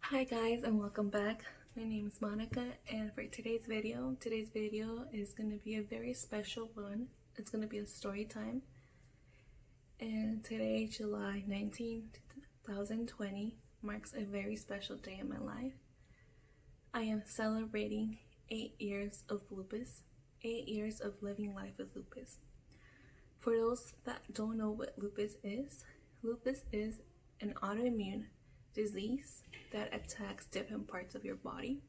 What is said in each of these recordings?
Hi guys and welcome back. My name is Monica, and for today's video is going to be a very special one. It's going to be a story time. And today, July 19th, 2020, marks a very special day in my life. I am celebrating 8 years of lupus, 8 years of living life with lupus. For those that don't know what lupus is an autoimmune disease that attacks different parts of your body.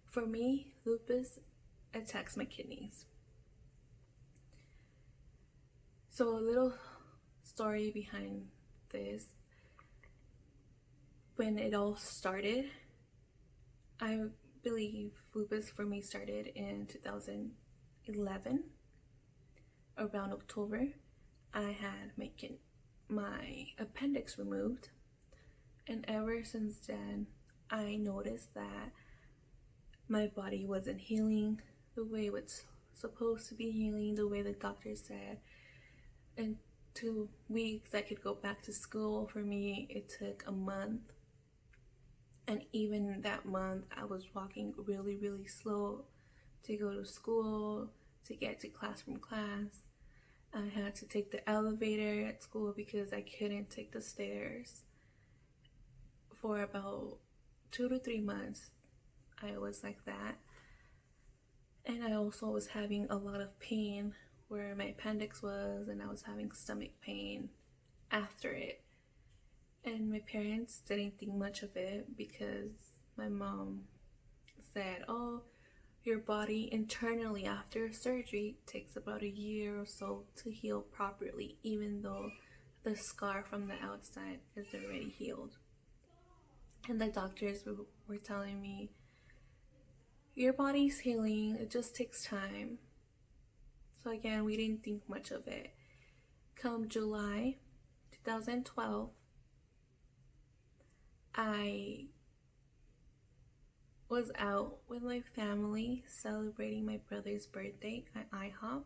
For me, lupus attacks my kidneys. So a little story behind this. When it all started, I believe lupus for me started in 2011. Around October, I had my appendix removed. And ever since then, I noticed that my body wasn't healing the way it was supposed to be healing, the way the doctor said. In 2 weeks, I could go back to school. For me, it took a month. And even that month, I was walking really, really slow to go to school, to get to class from class. I had to take the elevator at school because I couldn't take the stairs. For about 2 to 3 months, I was like that. And I also was having a lot of pain where my appendix was, and I was having stomach pain after it. And my parents didn't think much of it because my mom said, oh, your body internally after surgery takes about a year or so to heal properly, even though the scar from the outside is already healed. And the doctors were telling me, your body's healing, it just takes time. So again, we didn't think much of it. Come July 2012, I was out with my family celebrating my brother's birthday at IHOP.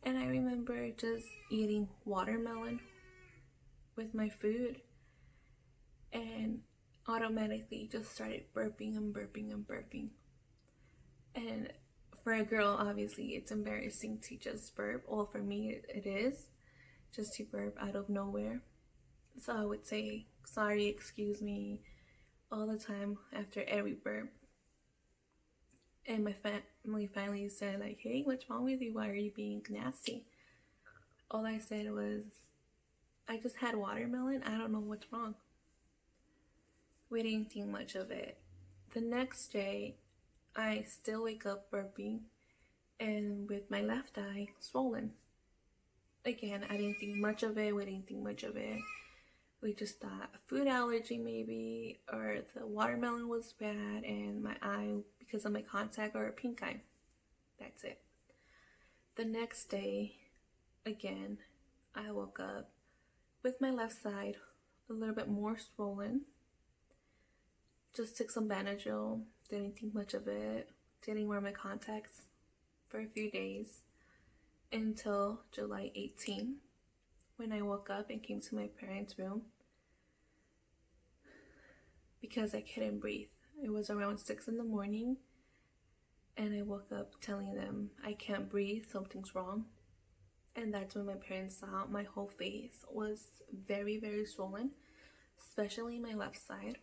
And I remember just eating watermelon with my food, and automatically just started burping and burping and burping. And for a girl, obviously it's embarrassing to just burp. Well, for me it is, just to burp out of nowhere. So I would say sorry, excuse me all the time after every burp. And my family finally said, like, hey, what's wrong with you? Why are you being nasty? All I said was, I just had watermelon, I don't know what's wrong. We didn't think much of it. The next day, I still wake up burping and with my left eye swollen. Again, I didn't think much of it. We didn't think much of it. We just thought a food allergy maybe, or the watermelon was bad and my eye because of my contact, or a pink eye. That's it. The next day, again, I woke up with my left side a little bit more swollen. Just took some Benadryl, didn't think much of it, didn't wear my contacts for a few days until July 18th, when I woke up and came to my parents' room because I couldn't breathe. It was around 6 in the morning, and I woke up telling them I can't breathe, something's wrong. And that's when my parents saw my whole face was very, very swollen, especially my left side.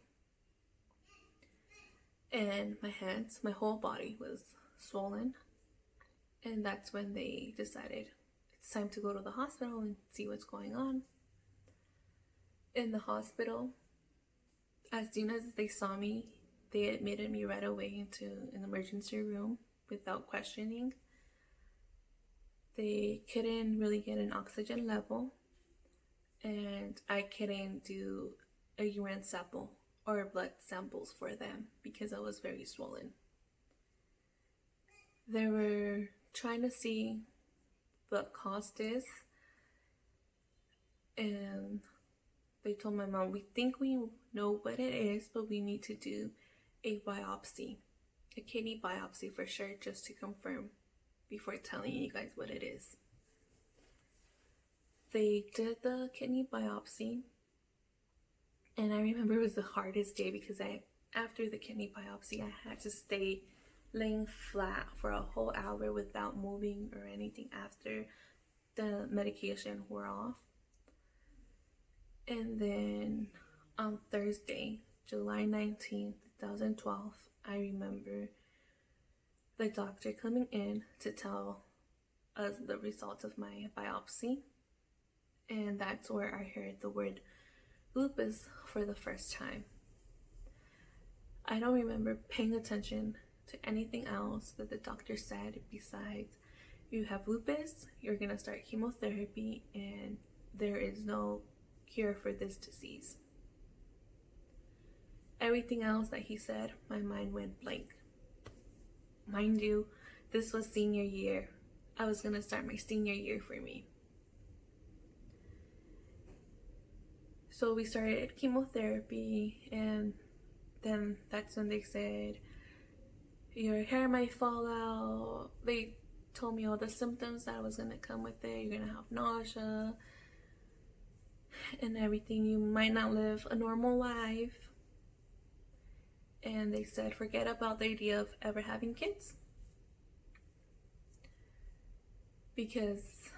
And my hands, my whole body was swollen. And that's when they decided it's time to go to the hospital and see what's going on. In the hospital, as soon as they saw me, they admitted me right away into an emergency room without questioning. They couldn't really get an oxygen level, and I couldn't do a urine sample or blood samples for them because I was very swollen. They were trying to see what caused this, and they told my mom, we think we know what it is, but we need to do a biopsy, a kidney biopsy for sure, just to confirm before telling you guys what it is. They did the kidney biopsy, And I remember it was the hardest day because after the kidney biopsy, I had to stay laying flat for a whole hour without moving or anything after the medication wore off. And then on Thursday, July 19th, 2012, I remember the doctor coming in to tell us the results of my biopsy. And that's where I heard the word lupus for the first time. I don't remember paying attention to anything else that the doctor said besides, you have lupus, you're gonna start chemotherapy, and there is no cure for this disease. Everything else that he said, my mind went blank. Mind you, this was senior year. I was gonna start my senior year for me. So we started chemotherapy, and then that's when they said, your hair might fall out. They told me all the symptoms that was gonna come with it. You're gonna have nausea and everything. You might not live a normal life. And they said, forget about the idea of ever having kids, because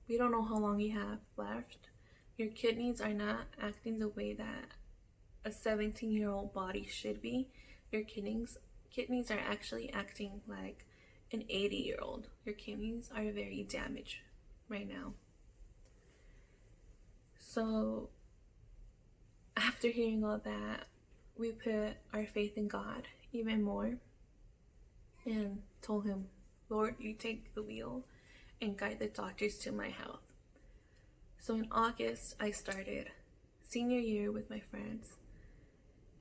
we don't know how long you have left. Your kidneys are not acting the way that a 17-year-old body should be. Your kidneys are actually acting like an 80-year-old. Your kidneys are very damaged right now. So after hearing all that, we put our faith in God even more and told him, Lord, you take the wheel and guide the doctors to my health. So in August, I started senior year with my friends,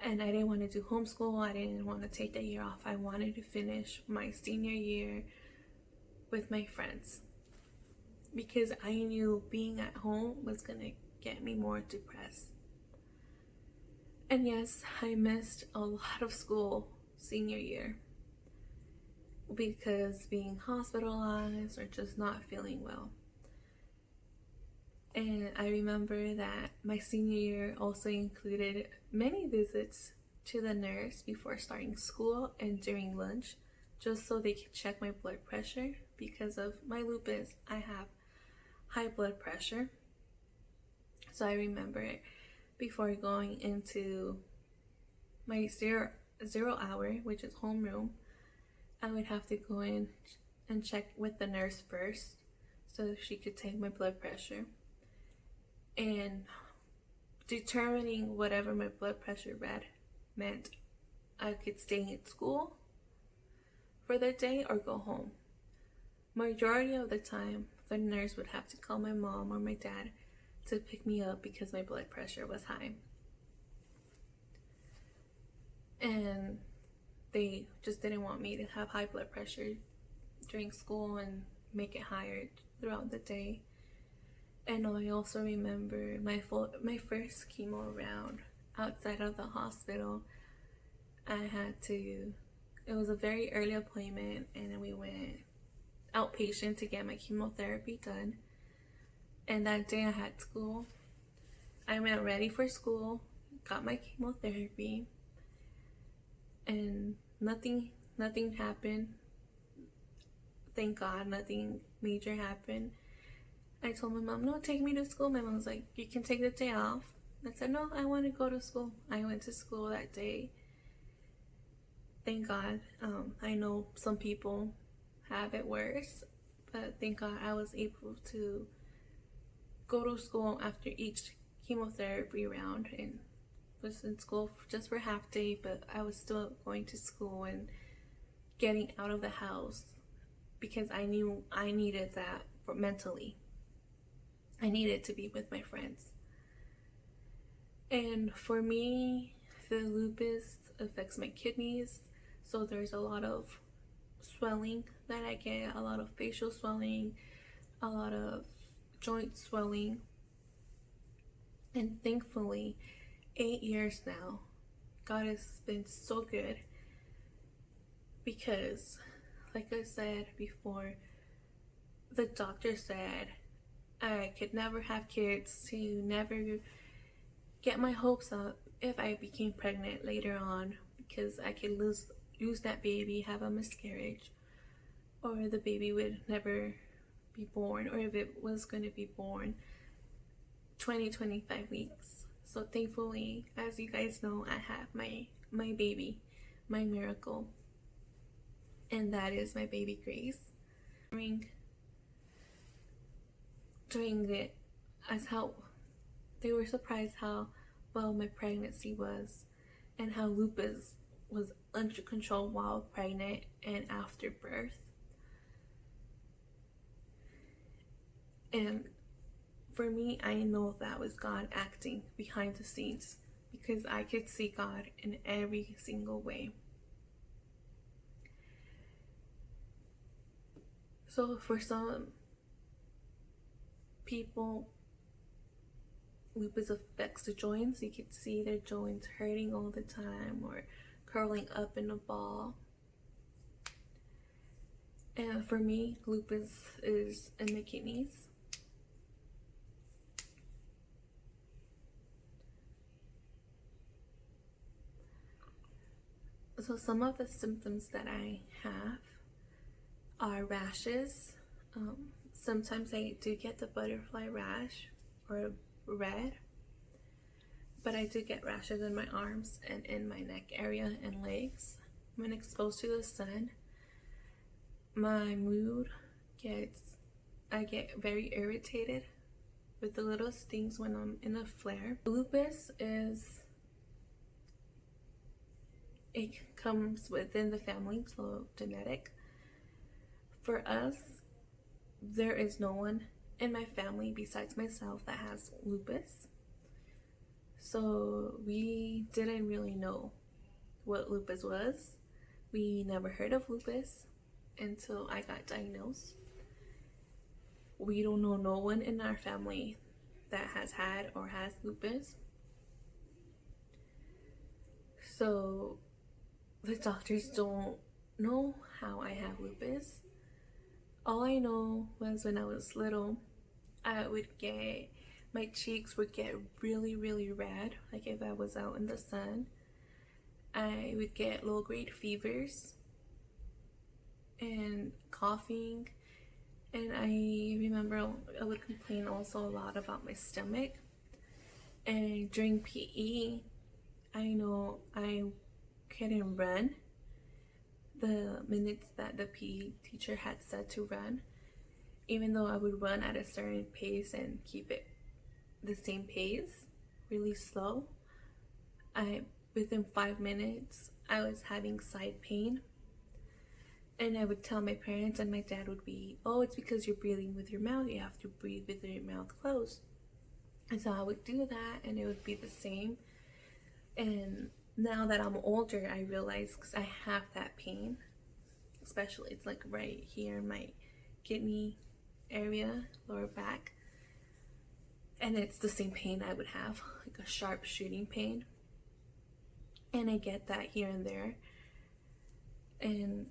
and I didn't want to do homeschool. I didn't want to take the year off. I wanted to finish my senior year with my friends because I knew being at home was going to get me more depressed. And yes, I missed a lot of school senior year because being hospitalized or just not feeling well. And I remember that my senior year also included many visits to the nurse before starting school and during lunch, just so they could check my blood pressure. Because of my lupus, I have high blood pressure. So I remember before going into my zero hour, which is homeroom, I would have to go in and check with the nurse first so she could take my blood pressure. And determining whatever my blood pressure read meant I could stay in school for the day or go home. Majority of the time, the nurse would have to call my mom or my dad to pick me up because my blood pressure was high. And they just didn't want me to have high blood pressure during school and make it higher throughout the day. And I also remember my first chemo round outside of the hospital. It was a very early appointment, and then we went outpatient to get my chemotherapy done. And that day I had school. I went ready for school, got my chemotherapy, and nothing happened. Thank God, nothing major happened. I told my mom, no, take me to school. My mom was like, you can take the day off. I said, no, I want to go to school. I went to school that day. Thank God. I know some people have it worse, but thank God I was able to go to school after each chemotherapy round, and was in school just for half day, but I was still going to school and getting out of the house because I knew I needed that mentally. I needed to be with my friends. And for me, the lupus affects my kidneys, so there's a lot of swelling that I get, a lot of facial swelling, a lot of joint swelling. And thankfully, 8 years now, God has been so good, because like I said before, the doctor said I could never have kids, to never get my hopes up if I became pregnant later on, because I could lose that baby, have a miscarriage, or the baby would never be born, or if it was going to be born, 25 weeks. So thankfully, as you guys know, I have my baby, my miracle, and that is my baby Grace. During it, as how they were surprised how well my pregnancy was, and how lupus was under control while pregnant and after birth. And for me, I know that was God acting behind the scenes, because I could see God in every single way. So for some people, lupus affects the joints. You can see their joints hurting all the time or curling up in a ball. And for me, lupus is in the kidneys. So some of the symptoms that I have are rashes. Sometimes I do get the butterfly rash or red, but I do get rashes in my arms and in my neck area and legs. When exposed to the sun, my mood I get very irritated with the littlest things when I'm in a flare. Lupus it comes within the family, so genetic. For us, there is no one in my family besides myself that has lupus. So we didn't really know what lupus was. We never heard of lupus until I got diagnosed. We don't know no one in our family that has had or has lupus. So the doctors don't know how I have lupus. All I know was when I was little, my cheeks would get really, really red, like if I was out in the sun. I would get low-grade fevers and coughing, and I remember I would complain also a lot about my stomach. And during PE, I know I couldn't run the minutes that the PE teacher had said to run, even though I would run at a certain pace and keep it the same pace, really slow. Within 5 minutes, I was having side pain, and I would tell my parents, and my dad would be, "Oh, it's because you're breathing with your mouth. You have to breathe with your mouth closed." And so I would do that, and it would be the same. And now that I'm older, I realize, because I have that pain, especially it's like right here in my kidney area, lower back, and it's the same pain I would have, like a sharp shooting pain. And I get that here and there, and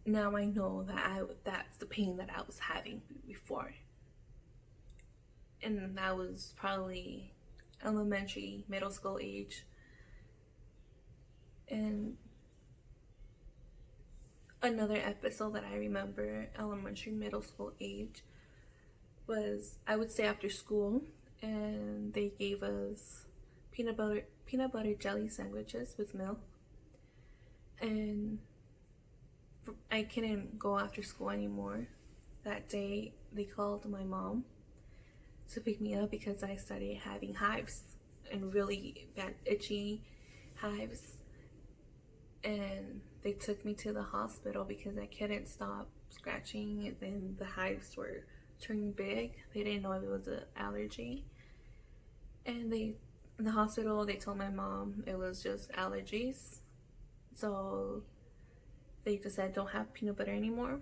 now I know that that's the pain that I was having before. And that was probably elementary, middle school age. And another episode that I remember, elementary, middle school age, was, I would stay after school, and they gave us peanut butter jelly sandwiches with milk. And I couldn't go after school anymore. That day, they called my mom to pick me up because I started having hives, and really bad itchy hives. And they took me to the hospital because I couldn't stop scratching, and then the hives were turning big. They didn't know it was an allergy. And in the hospital, they told my mom it was just allergies. So they just said, don't have peanut butter anymore.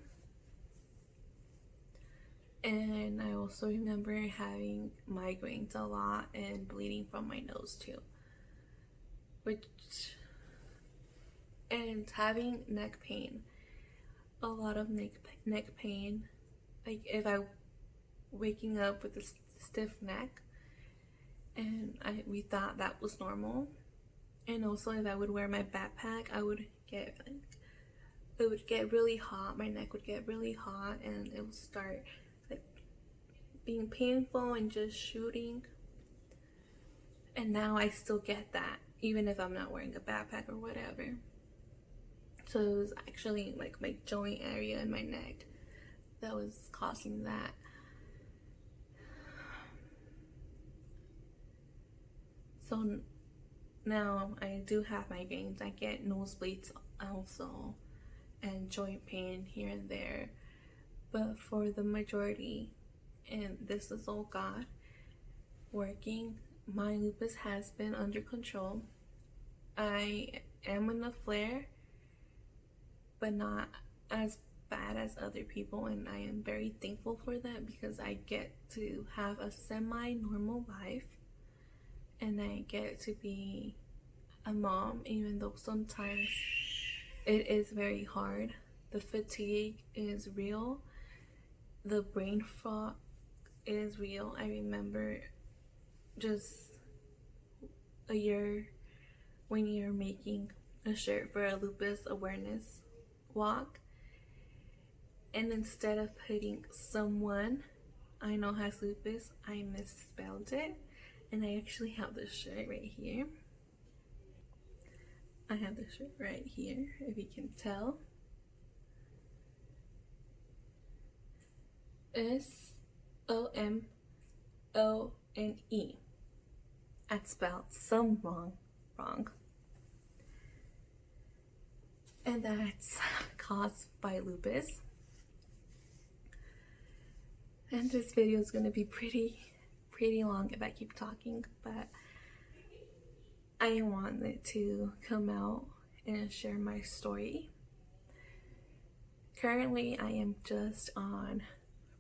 And I also remember having migraines a lot and bleeding from my nose too. And having neck pain, a lot of neck pain. Like if I waking up with a stiff neck, and we thought that was normal. And also, if I would wear my backpack, it would get really hot. My neck would get really hot, and it would start like being painful and just shooting. And now I still get that, even if I'm not wearing a backpack or whatever. So it was actually like my joint area in my neck that was causing that. So now I do have migraines. I get nosebleeds also, and joint pain here and there. But for the majority, and this is all God working, my lupus has been under control. I am in a flare, but not as bad as other people, and I am very thankful for that, because I get to have a semi-normal life, and I get to be a mom, even though sometimes it is very hard. The fatigue is real. The brain fog is real. I remember just a year when you're making a shirt for a lupus awareness walk, and instead of putting someone I know has lupus, I misspelled it, and I actually have this shirt right here. I have this shirt right here, if you can tell. SOMONE. I spelled some wrong. And that's caused by lupus. And this video is going to be pretty long if I keep talking, but I wanted to come out and share my story. Currently, I am just on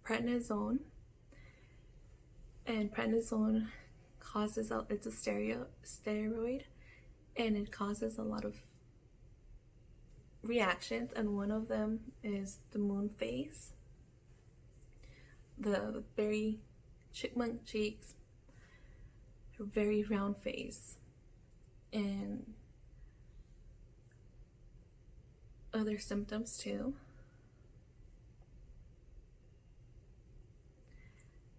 prednisone, and prednisone causes it's a steroid, and it causes a lot of reactions, and one of them is the moon face, the very chipmunk cheeks, very round face, and other symptoms too.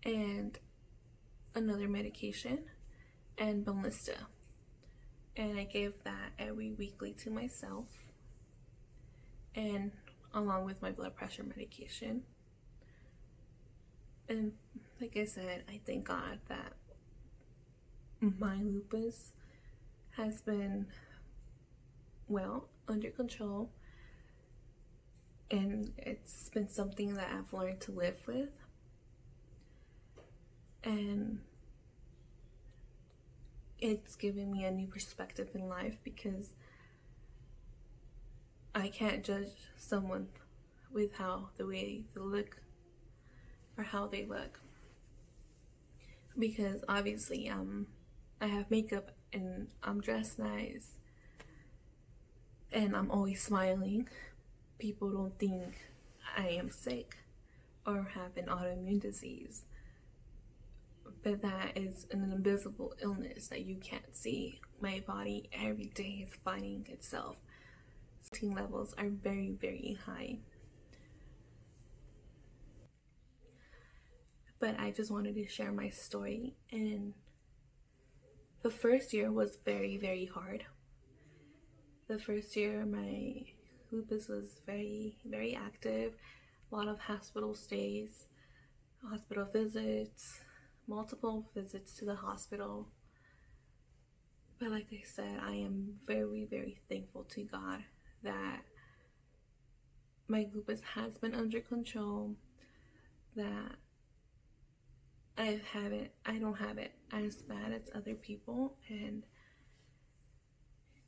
And another medication, and Ballista, and I gave that every weekly to myself, and along with my blood pressure medication. And like I said, I thank God that my lupus has been well under control, and it's been something that I've learned to live with. And it's given me a new perspective in life, because I can't judge someone with the way they look or how they look, because obviously I have makeup and I'm dressed nice and I'm always smiling. People don't think I am sick or have an autoimmune disease, but that is an invisible illness that you can't see. My body every day is fighting itself. Protein levels are very high. But I just wanted to share my story. And the first year was very hard. The first year my lupus was very active. A lot of hospital stays, hospital visits, multiple visits to the hospital. But like I said, I am very thankful to God that my lupus has been under control, that I don't have it as bad as other people. And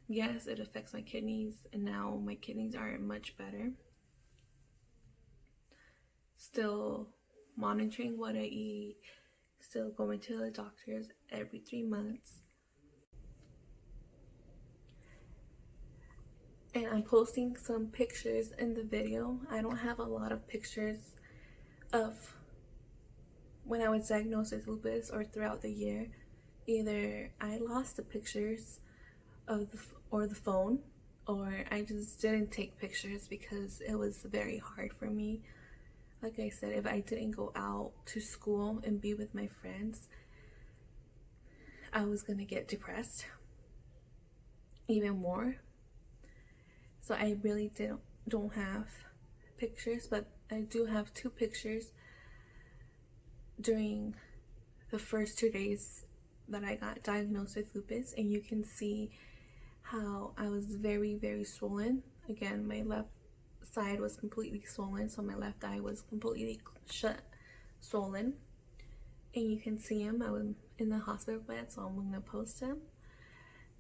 yes, it affects my kidneys, and now my kidneys are much better. Still monitoring what I eat, still going to the doctors every 3 months. And I'm posting some pictures in the video. I don't have a lot of pictures of when I was diagnosed with lupus or throughout the year, either I lost the pictures of the phone, or I just didn't take pictures because it was very hard for me. Like I said, if I didn't go out to school and be with my friends, I was gonna get depressed even more. So I really don't have pictures, but I do have 2 pictures during the first 2 days that I got diagnosed with lupus, and you can see how I was very, very swollen. Again, my left side was completely swollen, so my left eye was completely shut, swollen. And you can see him. I was in the hospital bed, so I'm gonna post him.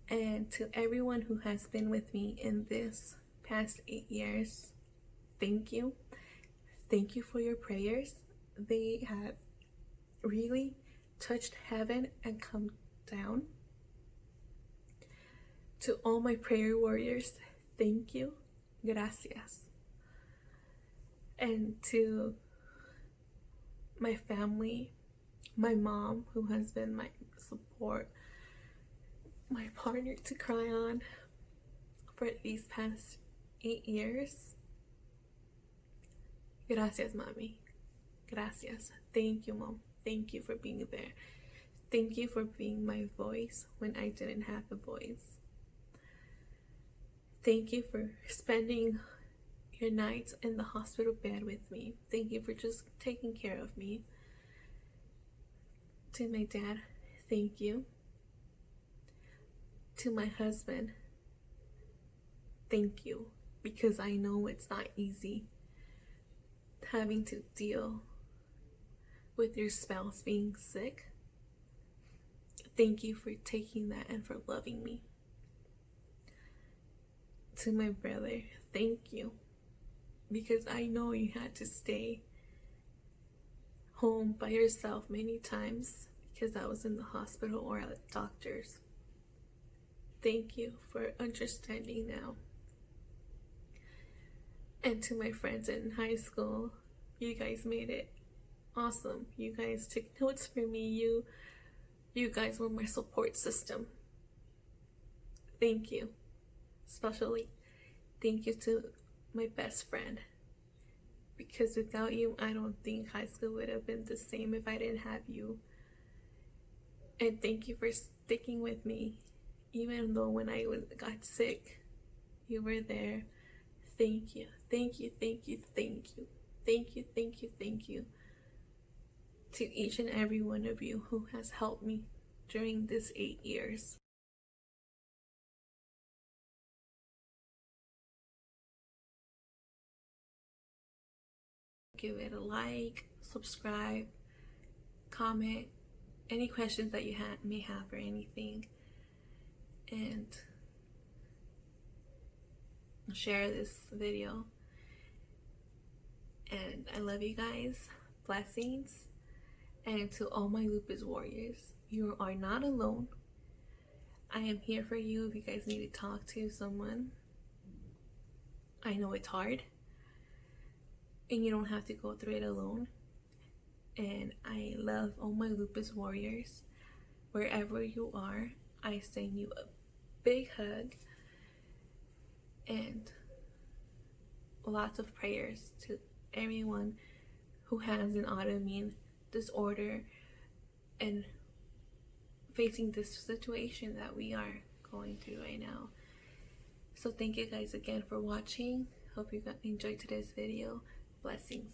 And to everyone who has been with me in this past 8 years, thank you. Thank you for your prayers. They have really touched heaven and come down. To all my prayer warriors, thank you. Gracias. And to my family, my mom, who has been my support, my partner to cry on for these past 8 years. Gracias, mami. Gracias. Thank you, mom. Thank you for being there. Thank you for being my voice when I didn't have a voice. Thank you for spending your nights in the hospital bed with me. Thank you for just taking care of me. To my dad, thank you. To my husband, thank you, because I know it's not easy having to deal with your spouse being sick. Thank you for taking that and for loving me. To my brother, thank you, because I know you had to stay home by yourself many times because I was in the hospital or at the doctor's. Thank you for understanding now. And to my friends in high school, you guys made it awesome. You guys took notes for me. You guys were my support system. Thank you. Especially thank you to my best friend, because without you, I don't think high school would have been the same if I didn't have you. And thank you for sticking with me, even though when I got sick, you were there. Thank you, thank you, thank you, thank you, thank you, thank you, thank you to each and every one of you who has helped me during this 8 years. Give it a like, subscribe, comment, any questions that you may have or anything, and share this video. And I love you guys. Blessings. And to all my lupus warriors, you are not alone. I am here for you if you guys need to talk to someone. I know it's hard, and you don't have to go through it alone. And I love all my lupus warriors. Wherever you are, I send you a big hug and lots of prayers to everyone who has an autoimmune disorder and facing this situation that we are going through right now. So thank you guys again for watching. Hope you enjoyed today's video. Blessings.